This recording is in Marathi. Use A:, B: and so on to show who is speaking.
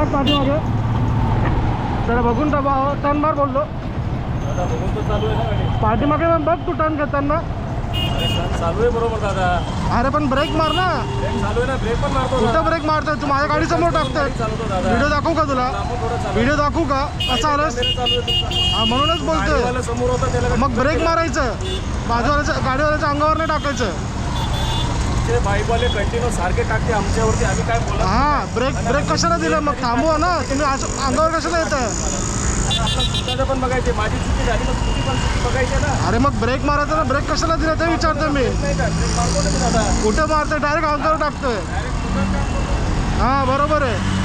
A: बघ पाठीमागे जरा बघून टर्न मार बोललो.
B: दादा बघून तर चालू आहे ना गाडी.
A: पाठीमागे पण बघ तू टर्न घेताना.
B: अरे टर्न चालू आहे बरोबर दादा.
A: अरे पण ब्रेक मार ना.
B: ब्रेक चालू आहे ना, ब्रेक पण मारतो.
A: कुठं ब्रेक मारतोय तू? माझ्या गाडी समोर टाकतोय.
B: चालवतो दादा.
A: व्हिडिओ दाखवू का तुला?
B: आपण थोडं चालू.
A: व्हिडिओ दाखवू का कसा आलास?
B: चालू आहे तुमचा.
A: हा म्हणूनच बोलतोय.
B: गाडीवाला समोर होता त्याला
A: मग ब्रेक मारायचं. बाजूवाल्याच्या गाडीवाल्याच्या अंगावर नाही टाकायचं.
B: ते बाईकवाले कंटिन्यू सारखे टाकते आमच्यावरती. आम्ही काय बोला.
A: हा ब्रेक कशाला दिला? मग थांबवा ना तुम्ही. अंगावर कशाला येतं?
B: स्वतःचं पण बघायचे. माझी चुकी झाली मग तुझी पण चुकी बघायची ना.
A: अरे मग ब्रेक मारायचा ना. ब्रेक कशाला दिला ते विचारतोय मी.
B: नाही का ब्रेक मारतो ना मी दादा.
A: कुठं मारतोय? डायरेक्ट अंगावर टाकतोय.
B: डायरेक्ट तुझं काम करतो.
A: हा बरोबर आहे.